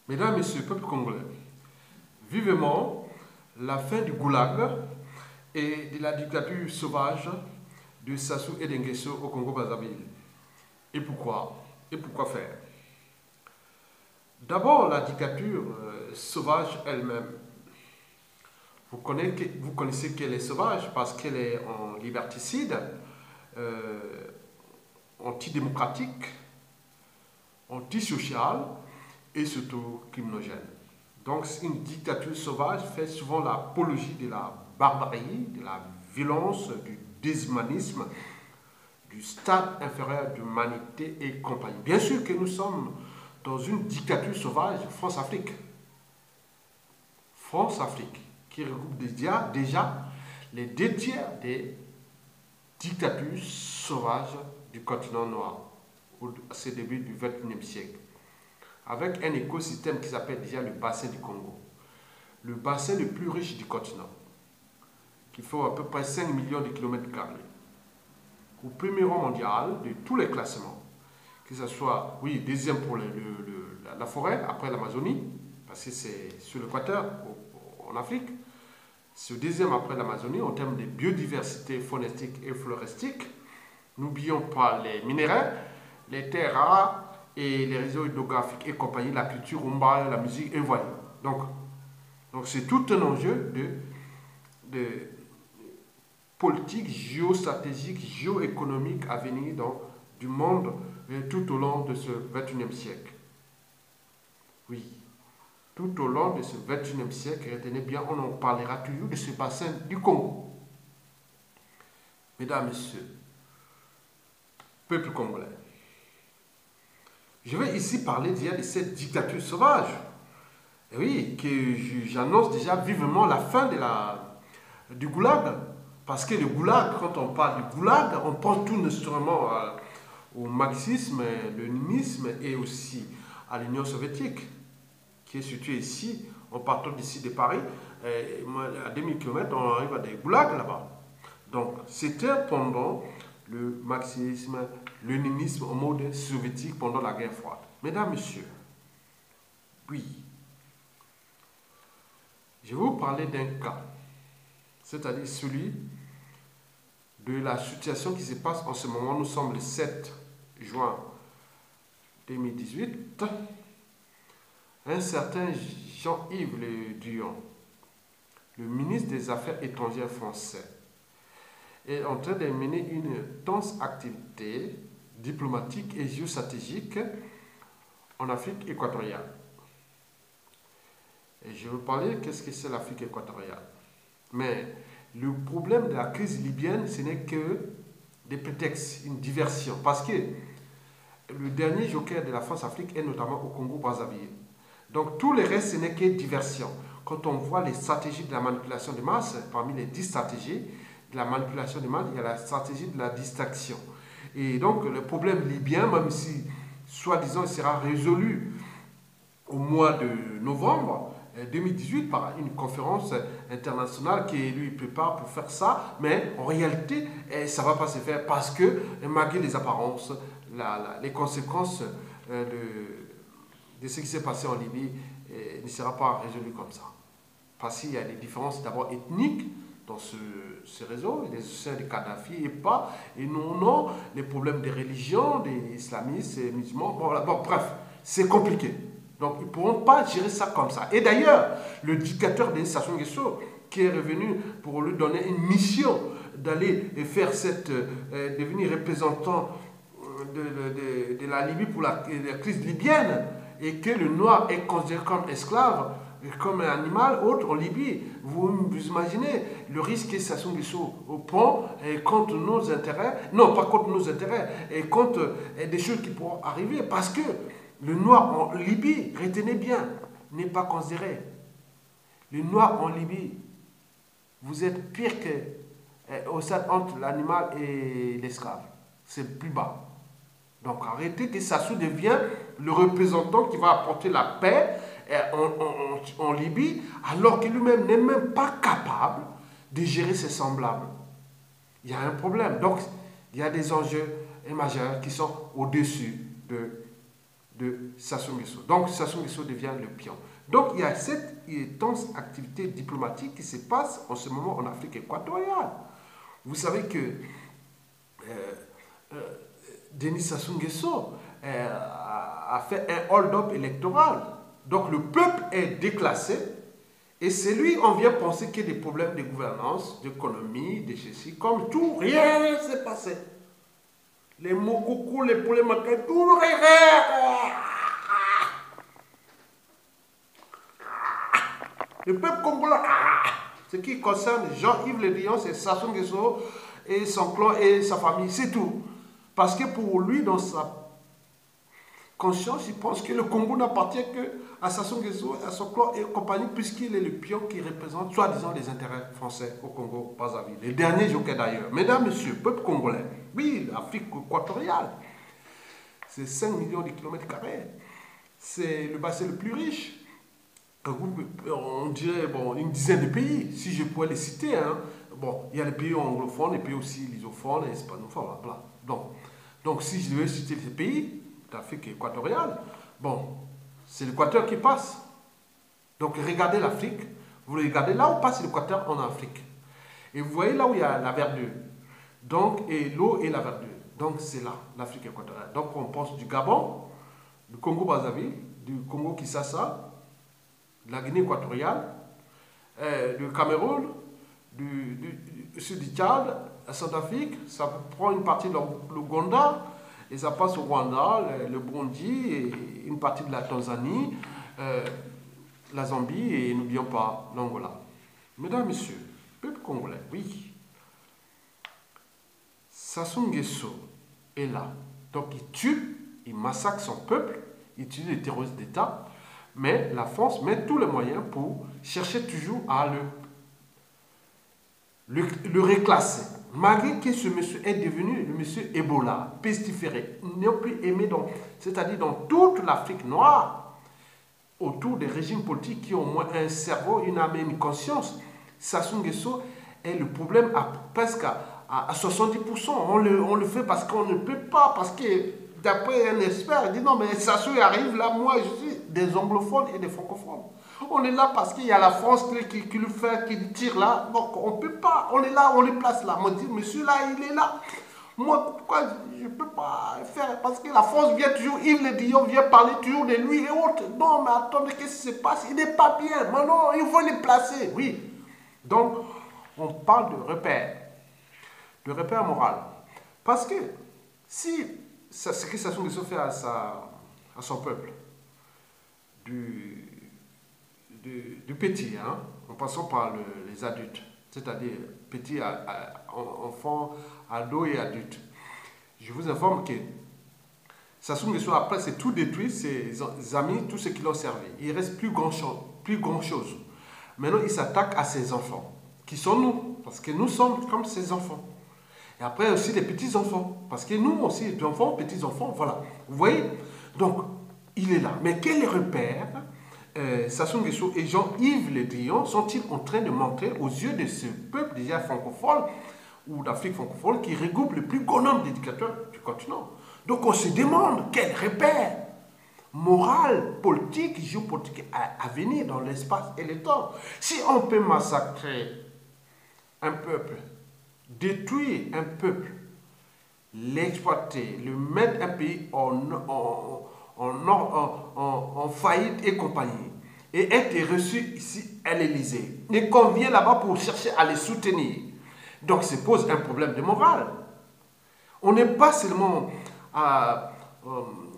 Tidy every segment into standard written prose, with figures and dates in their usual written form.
Mesdames, Messieurs, peuple congolais, vivement la fin du goulag et de la dictature sauvage de Sassou et d'Nguesso au Congo-Brazzaville. Et pourquoi? Et pourquoi faire? D'abord, la dictature sauvage elle-même. Vous connaissez qu'elle est sauvage parce qu'elle est en liberticide, euh, antidémocratique, antisociale et surtout criminogène. Donc une dictature sauvage fait souvent l'apologie de la barbarie, de la violence, du déshumanisme, du stade inférieur d'humanité et compagnie. Bien sûr que nous sommes dans une dictature sauvage, France-Afrique. France-Afrique, qui regroupe déjà les 2 tiers des dictatures sauvages du continent noir, à ce début du XXIe siècle, avec un écosystème qui s'appelle déjà le bassin du Congo, le bassin le plus riche du continent, qui fait à peu près 5 millions de kilomètres carrés, au premier rang mondial de tous les classements, que ce soit, oui, deuxième pour la forêt, après l'Amazonie, parce que c'est sur l'équateur, en Afrique, c'est le deuxième après l'Amazonie en termes de biodiversité faunistique et floristique. N'oublions pas les minéraux, les terres rares et les réseaux hydrographiques et compagnie, la culture rumba, la musique et voilà. Donc c'est tout un enjeu de politique géostratégique, géoéconomique à venir du monde tout au long de ce XXIe siècle. Oui, tout au long de ce XXIe siècle, retenez bien, on en parlera toujours de ce bassin du Congo. Mesdames, Messieurs, peuple congolais, je vais ici parler déjà de cette dictature sauvage. Et oui, que j'annonce déjà vivement la fin du goulag. Parce que le goulag, quand on parle du goulag, on pense tout nécessairement au marxisme, léninisme et aussi à l'Union soviétique, qui est située ici, en partant d'ici de Paris, à 2000 km, on arrive à des goulags là-bas. Donc, c'était pendant le marxisme, le léninisme en mode soviétique pendant la guerre froide. Mesdames, Messieurs, oui, je vais vous parler d'un cas, c'est-à-dire celui de la situation qui se passe en ce moment. Nous sommes le 7 juin 2018. Un certain Jean-Yves Le Drian, le ministre des Affaires étrangères français, est en train de mener une intense activité diplomatique et géostratégique en Afrique équatoriale. Et je vais vous parler qu'est-ce que c'est l'Afrique équatoriale. Mais le problème de la crise libyenne, ce n'est que des prétextes, une diversion. Parce que le dernier joker de la France-Afrique est notamment au Congo-Brazzaville. Donc tout le reste, ce n'est que diversion. Quand on voit les stratégies de la manipulation de masse, parmi les 10 stratégies de la manipulation de masse, il y a la stratégie de la distraction. Et donc le problème libyen, même si soi-disant il sera résolu au mois de novembre 2018 par une conférence internationale qui lui prépare pour faire ça, mais en réalité ça ne va pas se faire parce que malgré les apparences, les conséquences de ce qui s'est passé en Libye ne sera pas résolu comme ça. Parce qu'il y a des différences d'abord ethniques dans ce réseau, les soutiens de Kadhafi et non, les problèmes des religions, des islamistes et musulmans. Bon, bref, c'est compliqué. Donc, ils ne pourront pas gérer ça comme ça. Et d'ailleurs, le dictateur Denis Sassou Nguesso, qui est revenu pour lui donner une mission d'aller faire devenir représentant de la Libye pour la crise libyenne, et que le noir est considéré comme esclave, comme un animal autre en Libye. Vous imaginez le risque que Sassou Nguesso prend contre nos intérêts, non pas contre nos intérêts, et contre des choses qui pourront arriver, parce que le noir en Libye, retenez bien, n'est pas considéré. Le noir en Libye, vous êtes pire au stade entre l'animal et l'esclave. C'est plus bas. Donc arrêtez que Sassou devienne le représentant qui va apporter la paix en Libye, alors que lui-même n'est même pas capable de gérer ses semblables. Il y a un problème. Donc il y a des enjeux majeurs qui sont au-dessus de Sassou Nguesso. Donc Sassou Nguesso devient le pion. Donc il y a cette intense activité diplomatique qui se passe en ce moment en Afrique équatoriale. Vous savez que Denis Sassou Nguesso a fait un hold-up électoral. Donc le peuple est déclassé et c'est lui, on vient penser qu'il y a des problèmes de gouvernance, d'économie, de ceci, comme tout, rien ne s'est passé. Les Mokoko, les problèmes, tout, rien. Le peuple congolais, ce qui concerne Jean-Yves Le Drian, c'est Sassou Nguesso et son clan et sa famille, c'est tout. Parce que pour lui, dans sa conscience, il pense que le Congo n'appartient qu'à Sassou Nguesso, à son clan et compagnie, puisqu'il est le pion qui représente, soi-disant, les intérêts français au Congo, Brazzaville. Les derniers joker d'ailleurs. Mesdames, messieurs, peuple congolais, oui, l'Afrique équatoriale, c'est 5 millions de kilomètres carrés. C'est le bassin le plus riche. On dirait une dizaine de pays, si je pourrais les citer. Hein. Bon, il y a les pays anglophones, les pays aussi lisophones et hispanophones. Voilà. Donc, si je devais citer ces pays d'Afrique équatoriale, bon, c'est l'équateur qui passe. Donc, regardez l'Afrique. Vous regardez là où passe l'équateur en Afrique. Et vous voyez là où il y a la verdure. Donc, et l'eau et la verdure. Donc, c'est là, l'Afrique équatoriale. Donc, on pense du Gabon, du Congo-Brazzaville, du Congo-Kinshasa, de la Guinée équatoriale, du Cameroun, du sud du Tchad, la Centrafrique, ça prend une partie de l'Ouganda, et ça passe au Rwanda, le Burundi, et une partie de la Tanzanie, la Zambie, et n'oublions pas l'Angola. Mesdames, Messieurs, peuple congolais, oui. Sassou Nguesso est là. Donc il tue, il massacre son peuple, il tue les terroristes d'État, mais la France met tous les moyens pour chercher toujours à le reclasser. Malgré que ce monsieur est devenu le monsieur Ebola, pestiféré, n'est plus aimé, c'est-à-dire dans toute l'Afrique noire, autour des régimes politiques qui ont au moins un cerveau, une âme et une conscience. Sassou Nguesso est le problème presque à 70%. On le fait parce qu'on ne peut pas, parce que d'après un expert, il dit non, mais Sassou arrive là, moi je suis des anglophones et des francophones. On est là parce qu'il y a la France qui le fait, qui tire là. Donc on ne peut pas, on est là, on les place là. Moi je dis, monsieur là, il est là. Moi, pourquoi je ne peux pas faire? Parce que la France vient toujours, Yves Le Drian vient parler toujours de lui et autres. Non, mais attendez, qu'est-ce qui se passe? Il n'est pas bien. Maintenant, il faut les placer. Oui. Donc, on parle de repère moral. Parce que si ce que Sassou Nguesso fait à son peuple, du petit, hein, en passant par les adultes, c'est-à-dire petit, enfant, ado et adulte. Je vous informe que Sassou Nguesso, après, c'est tout détruit, ses amis, tout ce qui l'ont servi. Il ne reste plus grand-chose. Maintenant, il s'attaque à ses enfants, qui sont nous, parce que nous sommes comme ses enfants. Et après aussi les petits-enfants, parce que nous aussi, enfants, petits-enfants, voilà. Vous voyez? Donc, il est là. Mais quel repère Sassou Nguesso et Jean-Yves Le Drian sont-ils en train de montrer aux yeux de ce peuple déjà francophone ou d'Afrique francophone qui regroupe le plus grand nombre d'éducateurs du continent? Donc on se demande quel repère moral, politique, géopolitique à venir dans l'espace et le temps. Si on peut massacrer un peuple, détruire un peuple, l'exploiter, le mettre un pays en faillite et compagnie, et être reçu ici à l'Élysée, et qu'on vient là-bas pour chercher à les soutenir. Donc se pose un problème de morale. On n'est pas seulement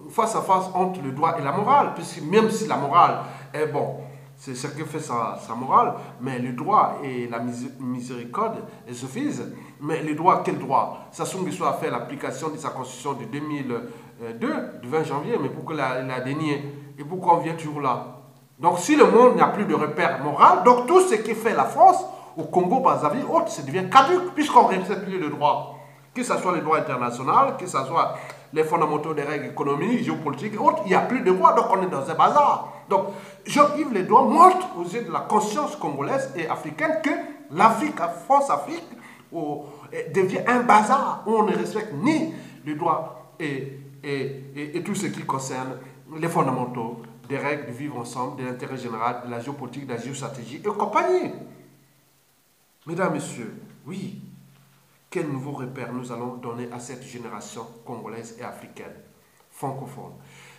face à face entre le droit et la morale, puisque même si la morale est bon, c'est ce que fait sa morale, mais le droit et la miséricorde, elles suffisent. Mais le droit, quel droit? Sassou Nguesso a fait l'application de sa constitution de 2002, du 20 janvier, mais pourquoi la dénier? Et pourquoi on vient toujours là? Donc si le monde n'a plus de repère moral, donc tout ce qui fait la France, au Congo, Brazzaville, autres, ça devient caduque, puisqu'on ne respecte plus le droit. Que ce soit le droit international, que ce soit les fondamentaux des règles économiques, géopolitiques et autres, il n'y a plus de droit, donc on est dans un bazar. Donc, Jean-Yves Le Drian montre aux yeux de la conscience congolaise et africaine que l'Afrique, France-Afrique, devient un bazar où on ne respecte ni le droit et tout ce qui concerne les fondamentaux, des règles de vivre ensemble, de l'intérêt général, de la géopolitique, de la géostratégie et compagnie. Mesdames, Messieurs, oui, quel nouveau repère nous allons donner à cette génération congolaise et africaine, francophone?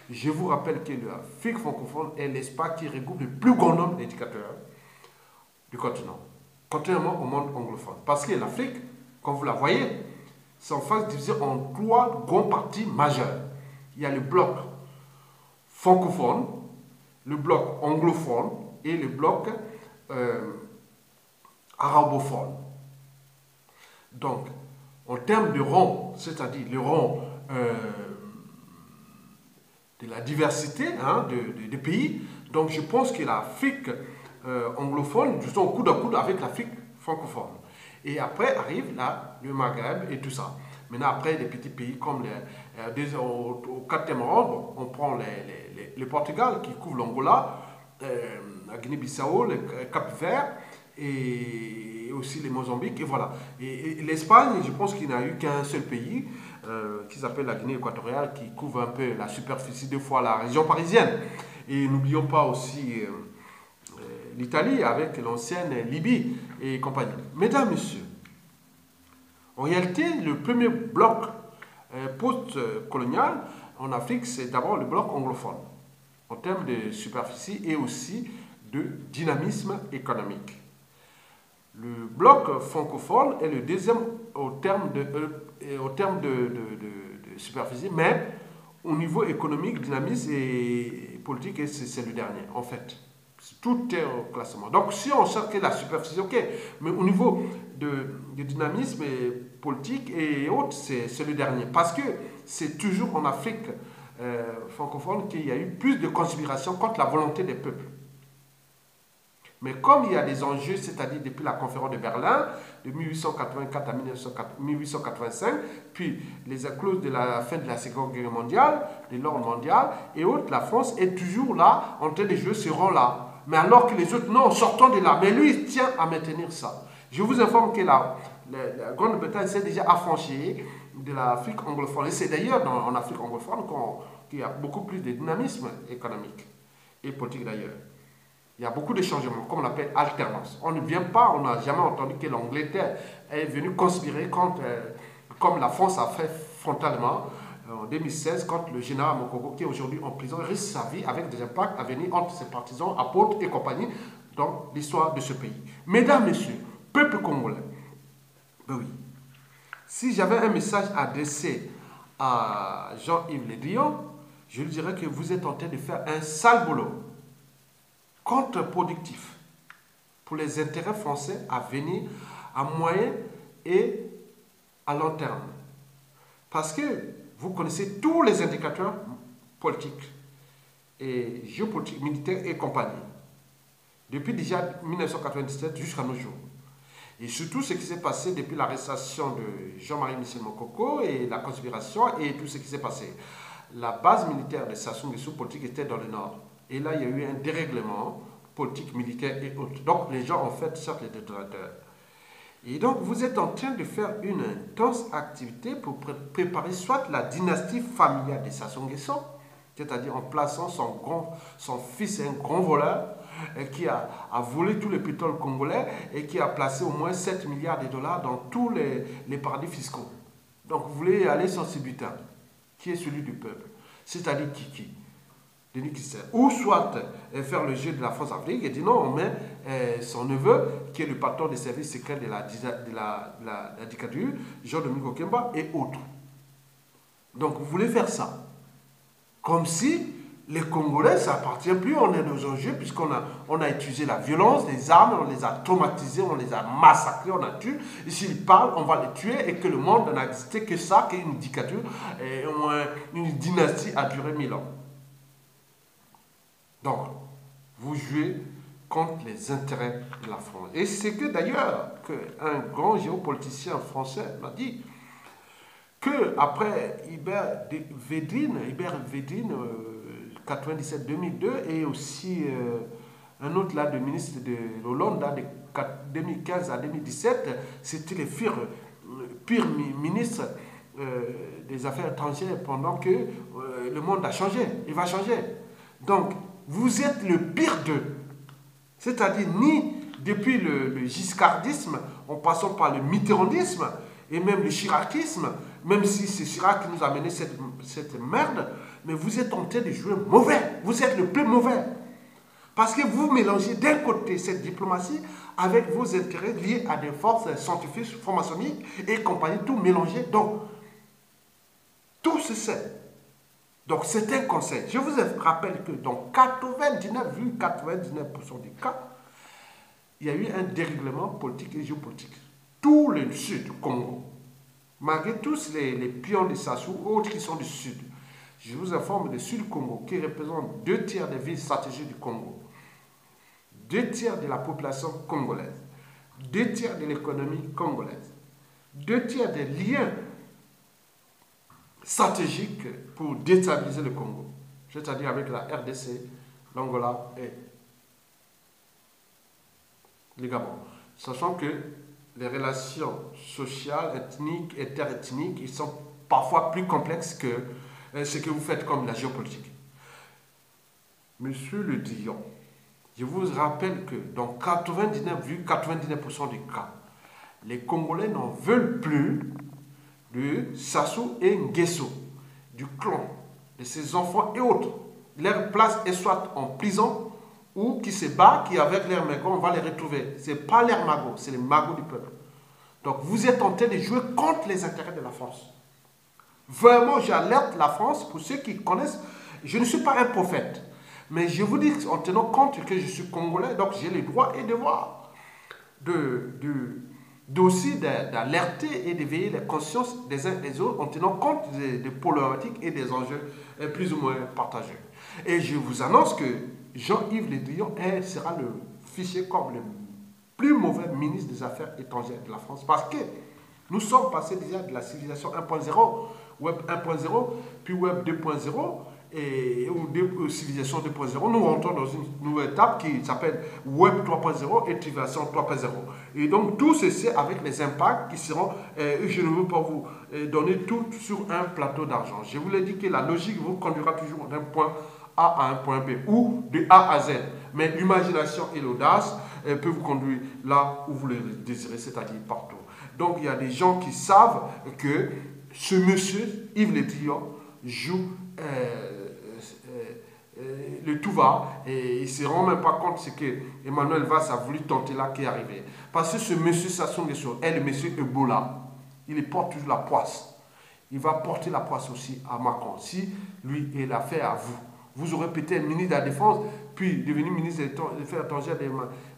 Je vous rappelle que l'Afrique francophone est l'espace qui regroupe le plus grand nombre d'éducateurs du continent, contrairement au monde anglophone. Parce que l'Afrique, comme vous la voyez, c'est en fait divisé en 3 grands parties majeures. Il y a le bloc francophone, le bloc anglophone et le bloc arabophone. Donc, en termes de rang, c'est-à-dire le rang de la diversité des pays, donc je pense que l'Afrique anglophone, nous sommes coude à coude avec l'Afrique francophone. Et après arrive là, le Maghreb et tout ça. Maintenant, après, les petits pays comme au 4e rang, bon, on prend le Portugal qui couvre l'Angola, la Guinée-Bissau, le Cap-Vert et aussi les Mozambique. Et voilà. Et l'Espagne, je pense qu'il n'y a eu qu'un seul pays qui s'appelle la Guinée équatoriale qui couvre un peu la superficie, 2 fois la région parisienne. Et n'oublions pas aussi l'Italie avec l'ancienne Libye et compagnie. Mesdames, Messieurs, en réalité, le premier bloc post-colonial en Afrique, c'est d'abord le bloc anglophone, en termes de superficie et aussi de dynamisme économique. Le bloc francophone est le deuxième au terme de superficie, mais au niveau économique, dynamisme et politique, c'est le dernier, en fait. Tout est au classement. Donc, si on cherche la superficie, ok. Mais au niveau de dynamisme et politique et autres, c'est le dernier. Parce que c'est toujours en Afrique francophone qu'il y a eu plus de conspiration contre la volonté des peuples. Mais comme il y a des enjeux, c'est-à-dire depuis la conférence de Berlin, de 1884 à 1885, puis les clauses de la fin de la Seconde Guerre mondiale, de l'ordre mondial et autres, la France est toujours là, en train de jouer ce rôle-là. Mais alors que les autres, non, sortons de là. Mais lui, il tient à maintenir ça. Je vous informe que la Grande-Bretagne s'est déjà affranchie de l'Afrique anglophone. Et c'est d'ailleurs en Afrique anglophone qu'il y a beaucoup plus de dynamisme économique et politique d'ailleurs. Il y a beaucoup de changements, comme on l'appelle alternance. On ne vient pas, on n'a jamais entendu que l'Angleterre est venue conspirer contre, comme la France a fait frontalement en 2016, contre le général Mokogo, qui est aujourd'hui en prison, risque sa vie avec des impacts à venir entre ses partisans, apôtres et compagnie dans l'histoire de ce pays. Mesdames, Messieurs, peuple congolais, ben oui, si j'avais un message adressé à Jean-Yves Le Drian, je lui dirais que vous êtes en train de faire un sale boulot, contre-productif pour les intérêts français à venir à moyen et à long terme. Parce que vous connaissez tous les indicateurs politiques et géopolitiques, militaires et compagnie. Depuis déjà 1997 jusqu'à nos jours. Et surtout ce qui s'est passé depuis l'arrestation de Jean-Marie Michel Mokoko et la conspiration et tout ce qui s'est passé. La base militaire de Sassou Nguesso politique était dans le nord. Et là, il y a eu un dérèglement politique, militaire et autres. Donc, les gens, en fait, sortent les détonateurs. Et donc, vous êtes en train de faire une intense activité pour préparer soit la dynastie familiale de Sassou Nguesso, c'est-à-dire en plaçant son fils, un grand voleur, qui a volé tout le pétrole congolais et qui a placé au moins 7 milliards de dollars dans tous les paradis fiscaux. Donc, vous voulez aller sur ce butin, qui est celui du peuple, c'est-à-dire Kiki. Ou soit faire le jeu de la France-Afrique et dire non, on met son neveu, qui est le patron des services secrets de la dictature, Jean-Dominique Okemba et autres. Donc vous voulez faire ça. Comme si les Congolais, ça n'appartient plus, on est dans un jeu, puisqu'on a utilisé la violence, les armes, on les a traumatisés, on les a massacrés, on a tué. Et s'ils parlent, on va les tuer, et que le monde n'a existé que ça, qu'une dictature, et une dynastie a duré 1000 ans. Donc, vous jouez contre les intérêts de la France. Et c'est que d'ailleurs, qu'un grand géopoliticien français m'a dit que après Hubert Védrine, 97-2002, et aussi un autre là, de ministre de Hollande, de 2015 à 2017, c'était les pires ministres des Affaires étrangères pendant que le monde a changé, il va changer. Donc, vous êtes le pire d'eux. C'est-à-dire, ni depuis le giscardisme, en passant par le mitterrandisme, et même le chiracisme, même si c'est Chirac qui nous a mené cette merde, mais vous êtes en train de jouer mauvais. Vous êtes le plus mauvais. Parce que vous mélangez d'un côté cette diplomatie avec vos intérêts liés à des forces scientifiques, franc-maçonniques et compagnie, tout mélangé. Donc, tout se sait. Donc, c'est un conseil. Je vous rappelle que dans 99,99% des cas, il y a eu un dérèglement politique et géopolitique. Tout le sud du Congo, malgré tous les pions de Sassou, autres qui sont du sud, je vous informe, le sud du Congo, qui représente 2 tiers des villes stratégiques du Congo, 2 tiers de la population congolaise, 2 tiers de l'économie congolaise, 2 tiers des liens stratégiques pour déstabiliser le Congo, c'est-à-dire avec la RDC, l'Angola et le Gabon. Sachant que les relations sociales, ethniques, interethniques, ils sont parfois plus complexes que ce que vous faites comme la géopolitique. Monsieur Le Dion, je vous rappelle que dans 99,99% des cas, les Congolais n'en veulent plus de Sassou et Nguesso, du clan, de ses enfants et autres. Leur place est soit en prison ou qui se bat, qui avec leurs magots, on va les retrouver. Ce n'est pas leurs magots, c'est les magots du peuple. Donc vous êtes en train de jouer contre les intérêts de la France. Vraiment, j'alerte la France pour ceux qui connaissent. Je ne suis pas un prophète, mais je vous dis en tenant compte que je suis congolais, donc j'ai les droits et devoirs aussi d'alerter et d'éveiller la conscience des uns et des autres en tenant compte des problématiques et des enjeux plus ou moins partagés. Et je vous annonce que Jean-Yves Le Drian sera le fichier comme le plus mauvais ministre des Affaires étrangères de la France, parce que nous sommes passés déjà de la civilisation 1.0, Web 1.0, puis Web 2.0, ou civilisation 2.0. Nous rentrons dans une nouvelle étape qui s'appelle Web 3.0 et civilisation 3.0. Et donc tout ceci avec les impacts qui seront, je ne veux pas vous donner tout sur un plateau d'argent. Je vous l'ai dit que la logique vous conduira toujours d'un point A à un point B, ou de A à Z. Mais l'imagination et l'audace peuvent vous conduire là où vous le désirez, c'est-à-dire partout. Donc il y a des gens qui savent que ce monsieur, Yves Le Drian, joue le tout va, et il ne se rend même pas compte de ce que Emmanuel Valls a voulu tenter là qui est arrivé. Parce que ce monsieur Sassou Nguesso est le monsieur Ebola. Il porte toujours la poisse. Il va porter la poisse aussi à Macron. Si lui, il a fait à vous, vous aurez peut-être ministre de la Défense, puis devenu ministre des Affaires étrangères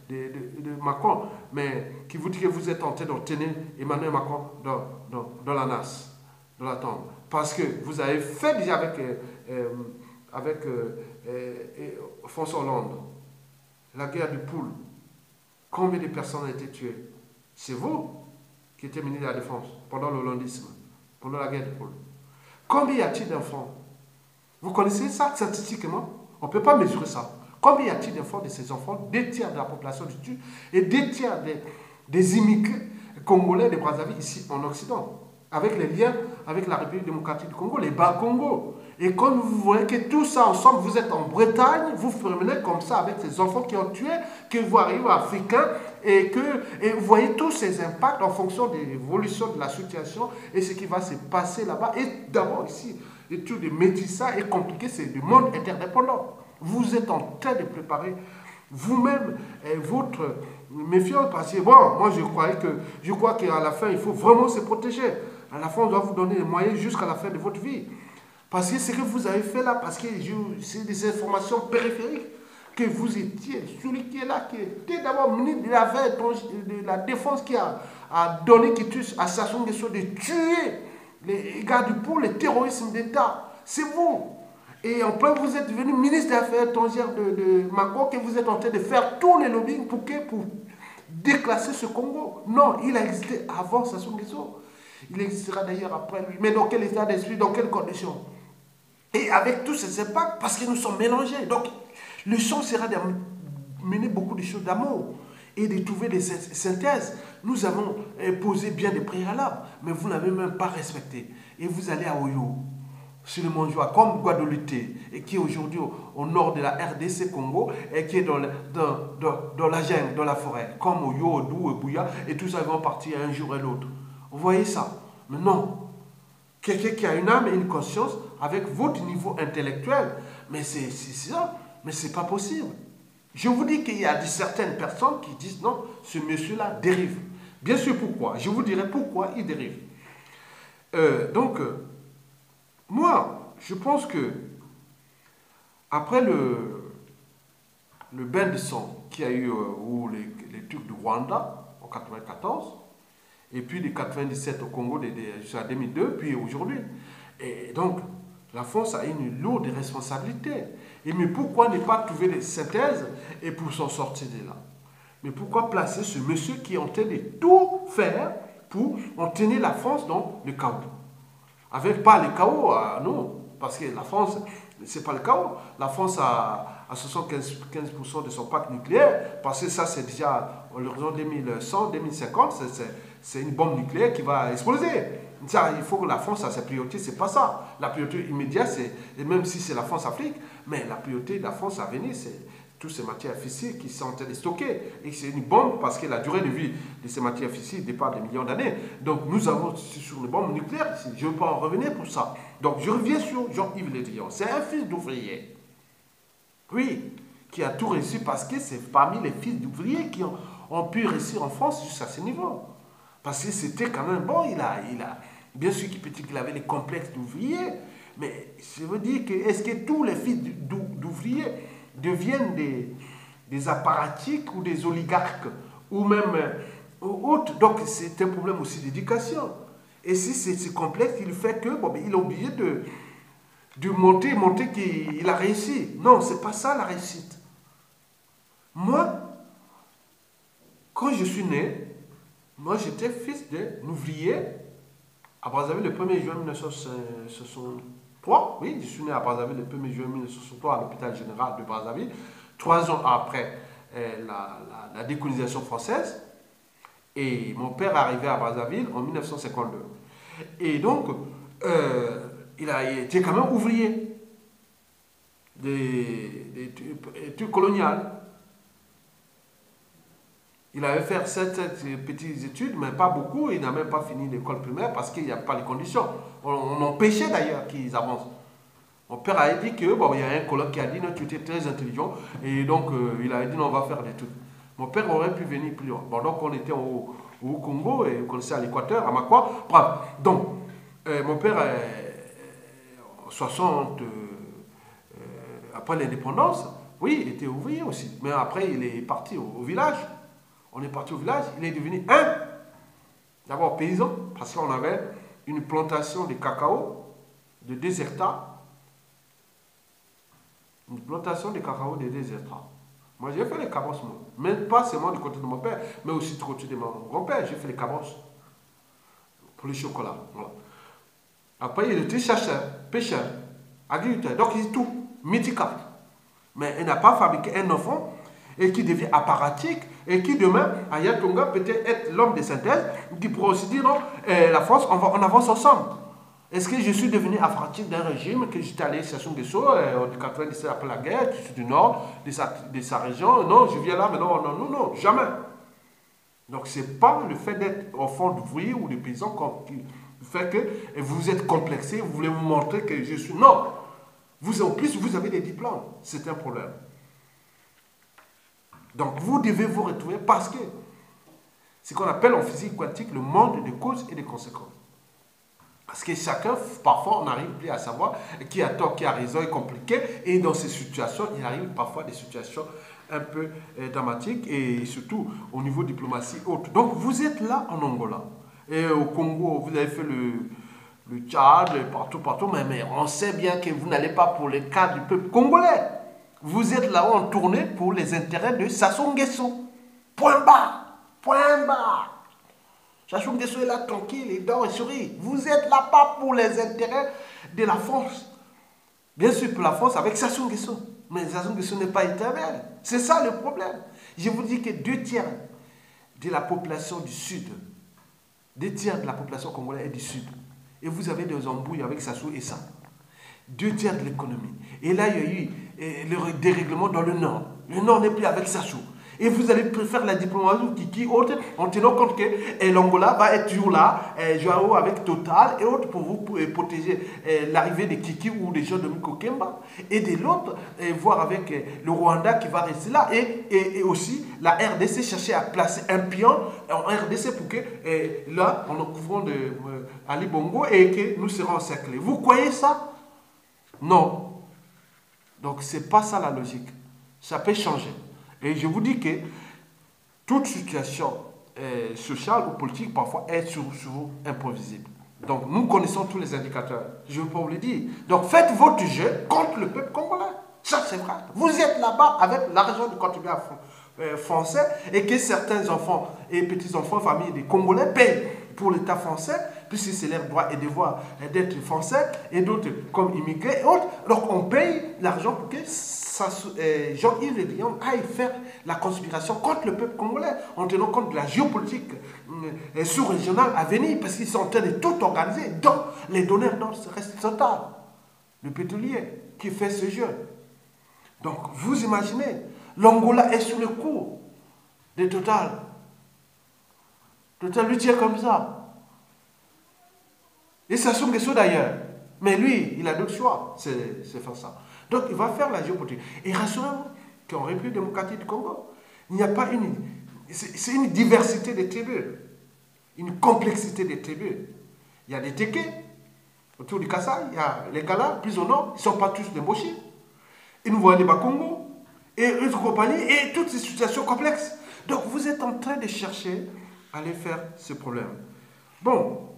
de Macron, mais qui vous dit que vous êtes en train de tenir Emmanuel Macron dans la NAS, dans la tombe. Parce que vous avez fait déjà avec François Hollande la guerre du poule. Combien de personnes ont été tuées? C'est vous qui étiez ministre de la Défense pendant le hollandisme, pendant la guerre du poule. Combien y a-t-il d'enfants? Vous connaissez ça statistiquement? On ne peut pas mesurer ça. Combien y a-t-il d'enfants de ces enfants? 2 tiers de la population du tue et 2 tiers des immigrés congolais de Brazzaville ici en Occident, avec les liens avec la République démocratique du Congo, les Bas-Congo. Et quand vous voyez que tout ça ensemble, vous êtes en Bretagne, vous promenez comme ça avec ces enfants qui ont tué, que vous arrivez africains, et vous voyez tous ces impacts en fonction de l'évolution de la situation et ce qui va se passer là-bas. Et d'abord ici, l'étude de métissage est compliqué, c'est du monde interdépendant. Vous êtes en train de préparer vous-même votre méfiance, parce que bon, moi je crois qu'à la fin, il faut vraiment se protéger. À la fin, on doit vous donner les moyens jusqu'à la fin de votre vie. Parce que ce que vous avez fait là, parce que c'est des informations périphériques, que vous étiez, celui qui est là, qui était d'abord ministre de la Défense, qui a donné qui tue à Sassou Nguesso de tuer les gars du pôle, les terroristes d'État. C'est vous. Et en plus, vous êtes devenu ministre des Affaires étrangères de Macron, que vous êtes en train de faire tous les lobbying pour déclasser ce Congo. Non, il a existé avant Sassou Nguesso. Il existera d'ailleurs après lui. Mais dans quel état d'esprit, dans quelles conditions? Et avec tous ces impacts, parce que nous sommes mélangés. Donc, le champ sera de mener beaucoup de choses d'amour et de trouver des synthèses. Nous avons posé bien des préalables, mais vous n'avez même pas respecté. Et vous allez à Oyo. sur le Mont Joie, comme Guadeloupe, et qui est aujourd'hui au nord de la RDC Congo, et qui est dans la jungle, dans la forêt, comme au Yodou, au Bouya, et tous ça vont partir un jour et l'autre. Vous voyez ça? Mais non. Quelqu'un qui a une âme et une conscience, avec votre niveau intellectuel, mais c'est ça, mais c'est pas possible. Je vous dis qu'il y a certaines personnes qui disent non, ce monsieur-là dérive. Bien sûr, pourquoi? Je vous dirai pourquoi il dérive. Moi, je pense que après le bain de sang qu'il y a eu où les Turcs du Rwanda en 94, et puis les 97 au Congo jusqu'à 2002, puis aujourd'hui. Et donc, la France a une lourde responsabilité. Et mais pourquoi ne pas trouver des synthèses et pour s'en sortir de là? Mais pourquoi placer ce monsieur qui est en train de tout faire pour entraîner la France dans le chaos? Avec pas le chaos, non. Parce que la France, c'est pas le chaos. La France a 75% de son parc nucléaire, parce que ça, c'est déjà, en l'horizon 2100, 2050, c'est une bombe nucléaire qui va exploser. Ça, il faut que la France a ses priorités, c'est pas ça. La priorité immédiate, c'est, et même si c'est la France-Afrique, mais la priorité de la France à venir, c'est toutes ces matières fissiles qui sont en train de stocker. Et c'est une bombe parce que la durée de vie de ces matières fissiles dépasse des millions d'années. Donc nous avons sur les bombes nucléaires, je ne veux pas en revenir pour ça. Donc je reviens sur Jean-Yves Le Drian. C'est un fils d'ouvrier. Oui, qui a tout réussi parce que c'est parmi les fils d'ouvriers qui ont pu réussir en France jusqu'à ce niveau. Parce que c'était quand même bon, bien sûr qu'il avait les complexes d'ouvriers, mais je veux dire que est-ce que tous les fils d'ouvriers deviennent des apparatchiks ou des oligarques ou même autres? Donc c'est un problème aussi d'éducation. Et si c'est complexe, il fait que il est obligé de montrer qu'il a réussi. Non, c'est pas ça la réussite. Moi, quand je suis né, moi j'étais fils d'un ouvrier à Brazzaville le 1er juin 1963. Oui, je suis né à Brazzaville le 1er juin 1963 à l'hôpital général de Brazzaville, 3 ans après la décolonisation française. Et mon père est arrivé à Brazzaville en 1952. Et donc, il a été quand même ouvrier des études coloniales. Il avait fait 7 petites études, mais pas beaucoup. Il n'a même pas fini l'école primaire parce qu'il n'y a pas les conditions. On empêchait d'ailleurs qu'ils avancent. Mon père a dit que, il y a un collègue qui a dit, non, tu étais très intelligent. Et donc, il a dit, non, on va faire des trucs. Mon père aurait pu venir plus loin. Bon, donc, on était au Congo et on connaissait à l'Équateur, à Makwa. Bref, donc, mon père, en 60, après l'indépendance, oui, il était ouvrier aussi. Mais après, il est parti au village. On est parti au village, il est devenu d'abord paysan, parce qu'on avait une plantation de cacao de 2 hectares. Une plantation de cacao de 2 hectares. Moi, j'ai fait les cabosses, moi. Même pas seulement du côté de mon père, mais aussi du côté de mon grand-père. J'ai fait les cabosses pour le chocolat. Voilà. Après, il était chercheur, pêcheur, agriculteur. Donc, il est tout, multicarte. Mais il n'a pas fabriqué un enfant et qui devient apparatchik et qui demain, à Yatonga, peut-être être l'homme de synthèse, qui pourra aussi dire non, la France, on avance ensemble. Est-ce que je suis devenu apparatchik d'un régime, que j'étais allé à Sassou Nguesso en 97 après la guerre, je suis du nord, de sa région? Non, je viens là, mais non, jamais. Donc, ce n'est pas le fait d'être enfant d'ouvrier ou de paysan qui fait que vous êtes complexé, vous voulez vous montrer que je suis. Non! Vous, en plus, vous avez des diplômes. C'est un problème. Donc, vous devez vous retrouver parce que ce qu'on appelle en physique quantique le monde de causes et de conséquences. Parce que chacun, parfois, on n'arrive plus à savoir qui a tort, qui a raison, est compliqué. Et dans ces situations, il arrive parfois des situations un peu dramatiques et surtout au niveau diplomatie haute. Donc, vous êtes là en Angola. Et au Congo, vous avez fait le Tchad, partout. Mais on sait bien que vous n'allez pas pour le cas du peuple congolais. Vous êtes là-haut en tournée pour les intérêts de Sassou Nguesso. Point barre. Sassou Nguesso est là tranquille, il dort et sourit. Vous êtes là pas pour les intérêts de la France. Bien sûr pour la France avec Sassou Nguesso. Mais Sassou Nguesso n'est pas éternel. C'est ça le problème. Je vous dis que 2/3 de la population du Sud, 2/3 de la population congolaise est du Sud. Et vous avez des embrouilles avec Sassou et ça. 2 tiers de l'économie. Et là, il y a eu le dérèglement dans le Nord. Le Nord n'est plus avec Sassou. Et vous allez préférer la diplomatie qui autre, en tenant compte que l'Angola va être toujours là, Joao avec Total et autres pour vous protéger l'arrivée des Kiki ou des gens de Mikokemba. Et de l'autre, voir avec le Rwanda qui va rester là. Et aussi la RDC chercher à placer un pion en RDC pour que là, en couvrant de Ali Bongo et que nous serons encerclés. Vous croyez ça? Non. Donc, ce n'est pas ça la logique. Ça peut changer. Et je vous dis que toute situation sociale ou politique, parfois, est souvent imprévisible. Donc, nous connaissons tous les indicateurs. Je ne peux pas vous le dire. Donc, faites votre jeu contre le peuple congolais. Ça, c'est vrai. Vous êtes là-bas avec l'argent du contribuable français et que certains enfants et petits-enfants, familles des Congolais payent pour l'État français, puisque c'est leur droit et devoir d'être français, et d'autres comme immigrés et autres. Donc, on paye l'argent pour que Jean-Yves Le Drian aille faire la conspiration contre le peuple congolais en tenant compte de la géopolitique sous-régionale à venir parce qu'ils sont en train de tout organiser. Donc, les donneurs d'ordre restent Total, le pétrolier, qui fait ce jeu. Donc, vous imaginez, l'Angola est sous le coup de Total. Total lui tient comme ça. Et Sassou Nguesso d'ailleurs. Mais lui, il a d'autres choix, c'est faire ça. Donc, il va faire la géopolitique. Et rassurez-vous qu'en République démocratique du Congo, il n'y a pas une... C'est une diversité des tribus, une complexité des tribus. Il y a des Téké, autour du Kassai, il y a les Gala, plus au nord, ils ne sont pas tous des Moshi. Et nous voyons les Bakongo, et autres compagnies, et toutes ces situations complexes. Donc, vous êtes en train de chercher à aller faire ce problème. Bon,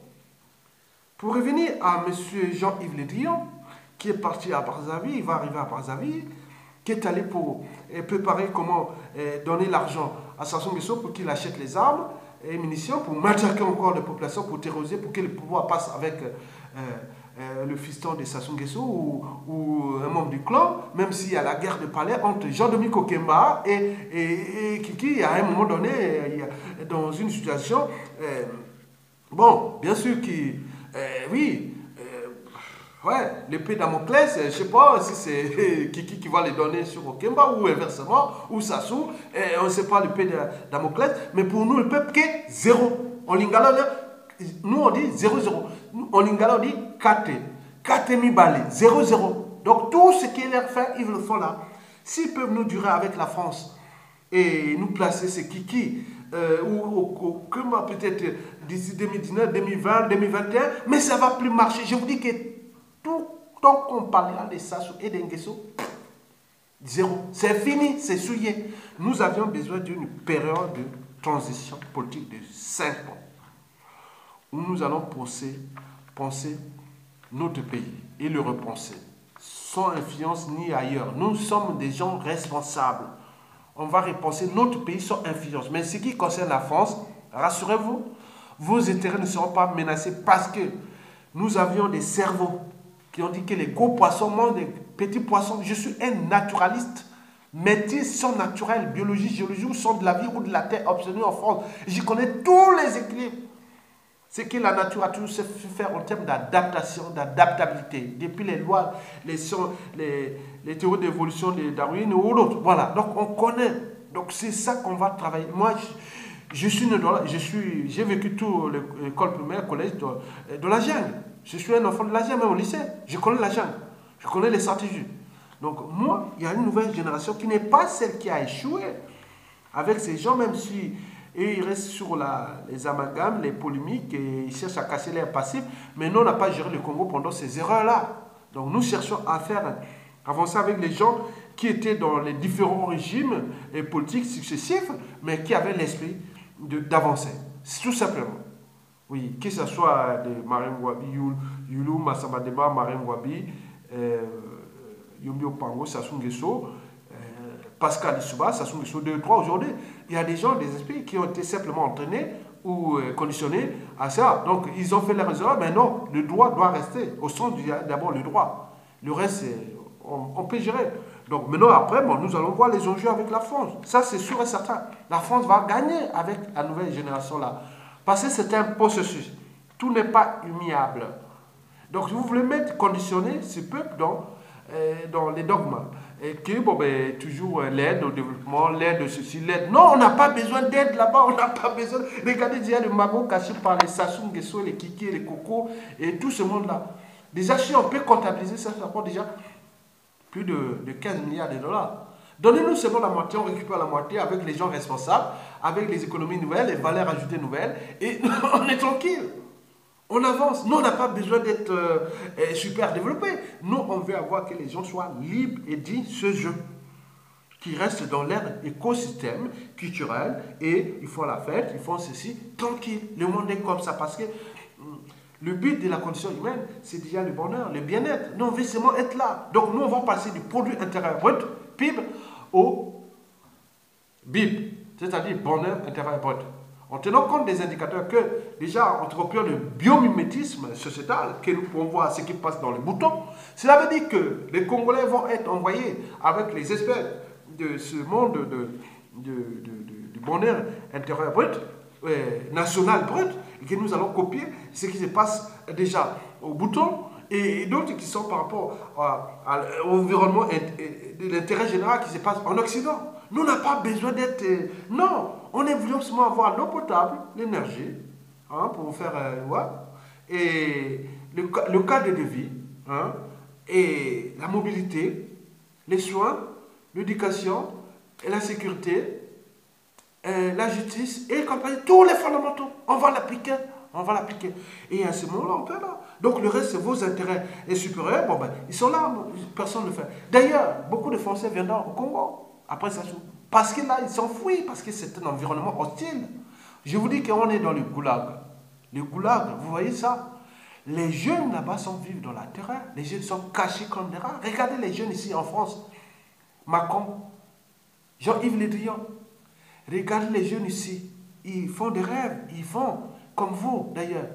pour revenir à M. Jean-Yves Le Drian, qui est parti à Brazzaville, il va arriver à Brazzaville, qui est allé pour préparer comment donner l'argent à Sassou Nguesso pour qu'il achète les armes et munitions, pour matraquer encore les populations, pour terroriser, pour que le pouvoir passe avec le fiston de Sassou Nguesso ou un membre du clan, même s'il y a la guerre de palais entre Jean-Dominique Okemba et Kiki, à un moment donné, dans une situation, bon, bien sûr, oui, ouais, l'épée Damoclès, je ne sais pas si c'est Kiki qui va les donner sur Okemba ou inversement, ou Sassou, on ne sait pas l'épée Damoclès, mais pour nous, le peuple qui est zéro. En lingala, nous on dit 0-0. En lingala, on dit 4. 4 mi-balé, 0-0. Donc tout ce qu'ils leur fait, ils le font là. S'ils peuvent nous durer avec la France et nous placer ces Kiki, ou peut-être d'ici 2019, 2020, 2021, mais ça ne va plus marcher. Je vous dis que tout tant qu'on parlera de Sassou et d'Nguesso, zéro. C'est fini, c'est souillé. Nous avions besoin d'une période de transition politique de 5 ans, où nous allons penser notre pays et le repenser, sans influence ni ailleurs. Nous sommes des gens responsables. On va repenser notre pays sans influence. Mais ce qui concerne la France, rassurez-vous, vos intérêts ne seront pas menacés parce que nous avions des cerveaux qui ont dit que les gros poissons mangent des petits poissons. Je suis un naturaliste. Métiers sont naturels, biologie, géologie, ou sont de la vie ou de la terre obtenue en France. J'y connais tous les équilibres. C'est que la nature a toujours su faire en termes d'adaptation, d'adaptabilité. Depuis les lois, les théories d'évolution de Darwin ou d'autres. Voilà, donc on connaît. Donc c'est ça qu'on va travailler. Moi, j'ai vécu tout l'école primaire, collège de la jungle. Je suis un enfant de la jungle, même au lycée. Je connais la jungle. Je connais les stratégies. Donc moi, il y a une nouvelle génération qui n'est pas celle qui a échoué avec ces gens, même si ils restent sur les amalgames, les polémiques, et ils cherchent à casser l'air passif. Mais nous, on n'a pas géré le Congo pendant ces erreurs-là. Donc nous cherchons à faire avancer avec les gens qui étaient dans les différents régimes et politiques successifs, mais qui avaient l'esprit d'avancer. C'est tout simplement. Oui, que ce soit de Marine Ngouabi, Yulu, Massabadeba, Marine Ngouabi, Yombio Pango, Sassou Nguesso, Pascal Issouba, Sassou Nguesso 2 3 aujourd'hui. Il y a des gens, des esprits qui ont été simplement entraînés ou conditionnés à ça. Donc, ils ont fait la erreurs, mais non, le droit doit rester. Au centre, il y a d'abord le droit. Le reste, on peut gérer. Donc, maintenant, après, bon, nous allons voir les enjeux avec la France. Ça, c'est sûr et certain. La France va gagner avec la nouvelle génération-là. Parce que c'est un processus. Tout n'est pas humiliable. Donc vous voulez conditionner ce peuple dans les dogmes. Et que, bon, ben, toujours l'aide au développement, l'aide ceci, l'aide. Non, on n'a pas besoin d'aide là-bas, on n'a pas besoin. Regardez, il y a le magot caché par les Sassou Nguesso, les Kiki, les Coco et tout ce monde-là. Déjà, si on peut comptabiliser ça, ça rapporte déjà plus de 15 milliards de dollars. Donnez-nous seulement la moitié, on récupère la moitié avec les gens responsables, avec les économies nouvelles, les valeurs ajoutées nouvelles, et on est tranquille. On avance. Nous, on n'a pas besoin d'être super développés. Nous, on veut avoir que les gens soient libres et dignes ce jeu, qui restent dans leur écosystème culturel, et ils font la fête, ils font ceci, tranquille. Le monde est comme ça, parce que le but de la condition humaine, c'est déjà le bonheur, le bien-être. Nous, on veut seulement être là. Donc, nous, on va passer du produit intérieur brut, PIB, au BIP, c'est-à-dire bonheur intérieur brut. En tenant compte des indicateurs que, déjà, entrepreneur le biomimétisme sociétal, que nous pouvons voir ce qui passe dans les boutons, cela veut dire que les Congolais vont être envoyés avec les experts de ce monde du bonheur intérieur brut, national brut, et que nous allons copier ce qui se passe déjà au bouton, et d'autres qui sont par rapport à l'environnement et de l'intérêt général qui se passe en Occident. Nous, on n'a pas besoin d'être... non, on est voulu seulement avoir l'eau potable, l'énergie, hein, pour faire... et le cadre de vie, hein, et la mobilité, les soins, l'éducation, et la sécurité, la justice, et compagnie, tous les fondamentaux. On va l'appliquer. On va l'appliquer. Et à ce moment-là, on peut là. Donc le reste, c'est vos intérêts et supérieurs. Bon, ben, ils sont là, personne ne le fait. D'ailleurs, beaucoup de Français viennent au Congo, après ça, parce que là, ils s'enfuient, parce que c'est un environnement hostile. Je vous dis qu'on est dans le goulag. Le goulag, vous voyez ça? Les jeunes là-bas sont vivent dans la terreur. Les jeunes sont cachés comme des rats. Regardez les jeunes ici en France. Macron, Jean-Yves Le Drian. Regardez les jeunes ici. Ils font des rêves. Ils font comme vous d'ailleurs.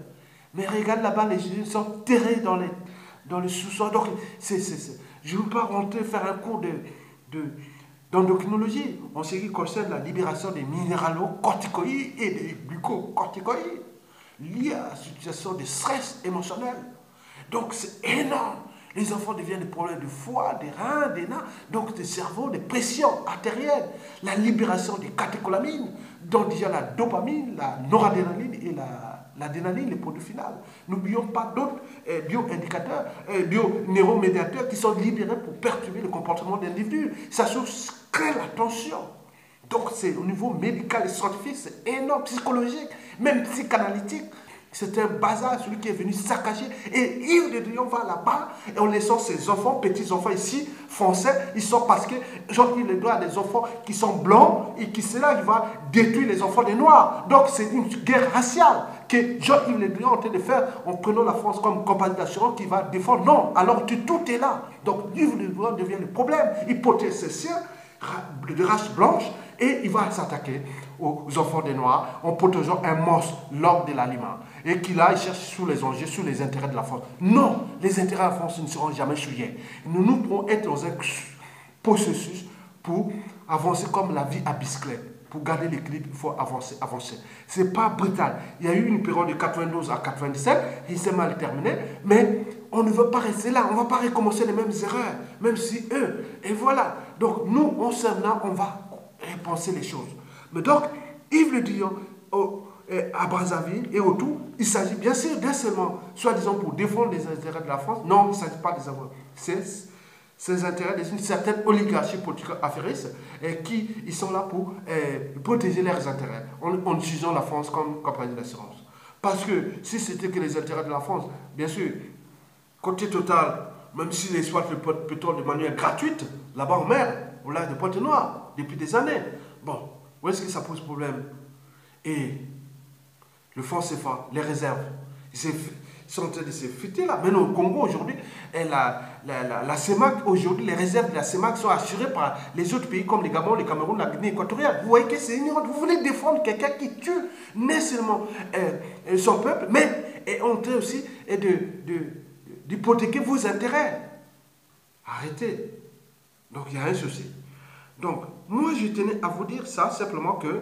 Mais regarde là-bas, les jeunes sont terrés dans le sous-sol. Donc, je ne veux pas rentrer faire un cours d'endocrinologie en ce qui concerne la libération des minéralocorticoïdes et des glucocorticoïdes liés à la situation de stress émotionnel. Donc, c'est énorme. Les enfants deviennent des problèmes de foie, des reins, des nerfs, donc des cerveaux, des pressions artérielles, la libération des catécholamines, donc déjà la dopamine, la noradrénaline et l'adrénaline, les produits finaux. N'oublions pas d'autres bioindicateurs, bio-neuromédiateurs qui sont libérés pour perturber le comportement de l'individu. Ça crée la tension. Donc c'est au niveau médical et scientifique, c'est énorme, psychologique, même psychanalytique. C'est un bazar, celui qui est venu saccager. Et Yves Le Drian va là-bas et en laissant ses enfants, petits-enfants ici, français, ils sont parce que Jean-Yves Le Drian a des enfants qui sont blancs et qui c'est là qu'il va détruire les enfants des Noirs. Donc c'est une guerre raciale que Jean-Yves Le Drian est en train de faire en prenant la France comme compagnie d'assurance qui va défendre. Non, alors tout est là. Donc Yves Le Drian devient le problème. Il protège ses siens de race blanche et il va s'attaquer aux enfants des Noirs en protégeant un monstre, l'ordre de l'aliment. Et qu'il a, il cherche sous les enjeux, sous les intérêts de la France. Non, les intérêts de la France ne seront jamais souillés. Nous pourrons être dans un processus pour avancer comme la vie à bicyclette. Pour garder l'équilibre, il faut avancer, avancer. Ce n'est pas brutal. Il y a eu une période de 92 à 97, il s'est mal terminé, mais on ne veut pas rester là, on ne va pas recommencer les mêmes erreurs, même si eux, et voilà. Donc nous, on s'aime là, on va repenser les choses. Mais donc, Yves Le Drian, à Brazzaville et autour, il s'agit bien sûr d'un seulement, soi-disant pour défendre les intérêts de la France. Non, il ne s'agit pas des avoir. C'est ces intérêts d'une certaine oligarchie politique affairiste qui ils sont là pour protéger leurs intérêts en utilisant la France comme compagnie d'assurance. Parce que si c'était que les intérêts de la France, bien sûr, côté Total, même s'ils exploitent le pétrole de manière gratuite, là-bas en mer, au lac de Pointe-Noire, depuis des années, bon, où est-ce que ça pose problème? Et le fonds CFA, les réserves, ils sont en train de se fuiter là. Maintenant au Congo aujourd'hui, la CEMAC, aujourd'hui, les réserves de la CEMAC sont assurées par les autres pays comme le Gabon, le Cameroun, la Guinée équatoriale. Vous voyez que c'est ignorant. Vous voulez défendre quelqu'un qui tue non seulement son peuple, mais en train aussi d'hypothéquer vos intérêts. Arrêtez. Donc il y a un souci. Donc moi je tenais à vous dire ça simplement que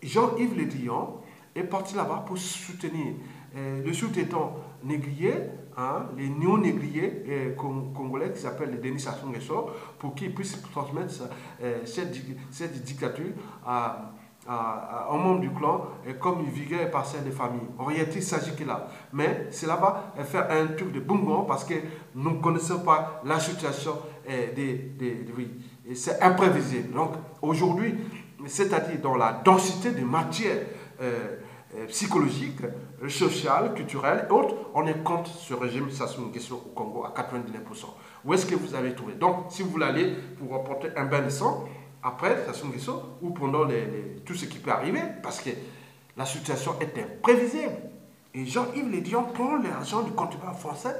Jean-Yves Le Drian est parti là-bas pour soutenir le sous-traitant négriers, hein, les néo-négriers congolais qui s'appellent les Denis Sassou Nguesso, pour qu'ils puissent transmettre cette dictature aux membres du clan comme une vigueur partielle des familles. En réalité, il s'agit que là. Mais cela va faire un truc de bonbon parce que nous ne connaissons pas la situation oui. C'est imprévisible. Donc aujourd'hui, c'est-à-dire dans la densité de matière psychologique, sociale, culturelle et autres, on est contre ce régime Sassou Nguesso au Congo à 99%. Où est-ce que vous avez trouvé? Donc, si vous voulez aller pour apporter un bain de sang, après Sassou Nguesso, ou pendant tout ce qui peut arriver, parce que la situation est imprévisible. Et Jean-Yves Le Drian prend l'argent du contribuable français,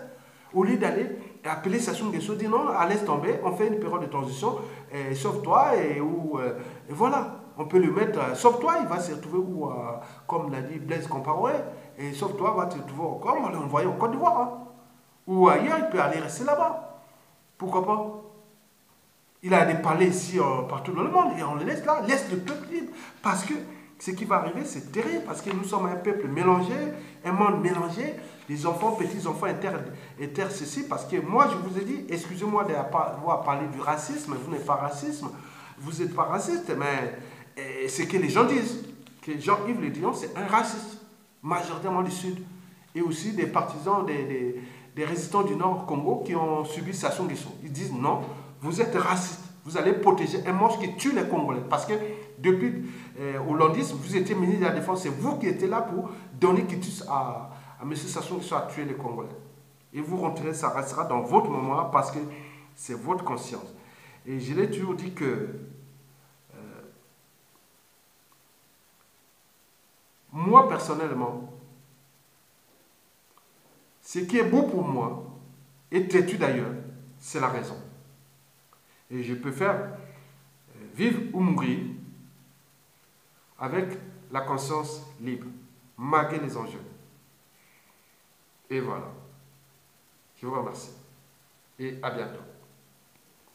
au lieu d'aller appeler Sassou Nguesso, dit non, laisse tomber, on fait une période de transition, sauve-toi, et voilà. On peut le mettre, sauve-toi, il va se retrouver où, comme l'a dit Blaise Compaoré, et sauve-toi, va se retrouver encore, on va l'envoyer au Côte d'Ivoire, hein. Ou ailleurs, il peut aller rester là-bas. Pourquoi pas? Il a des palais ici, partout dans le monde, et on le laisse là, laisse le peuple libre. Parce que ce qui va arriver, c'est terrible, parce que nous sommes un peuple mélangé, un monde mélangé, des enfants, petits-enfants intercessifs, parce que moi, je vous ai dit, excusez-moi d'avoir parlé du racisme, vous n'êtes pas raciste, vous n'êtes pas raciste, mais c'est que les gens disent que Jean-Yves Le Drian, c'est un raciste, majoritairement du Sud, et aussi des partisans des résistants du Nord Congo qui ont subi Sassou Nguesso. Ils disent non, vous êtes raciste, vous allez protéger un monstre qui tue les Congolais, parce que depuis Hollandisme, vous étiez ministre de la Défense, c'est vous qui étiez là pour donner quitus à M. Sassou Nguesso à tuer les Congolais. Et vous rentrez, ça restera dans votre mémoire parce que c'est votre conscience. Et je l'ai toujours dit que moi, personnellement, ce qui est beau pour moi, et têtu d'ailleurs, c'est la raison. Et je peux faire vivre ou mourir avec la conscience libre, malgré les enjeux. Et voilà. Je vous remercie. Et à bientôt.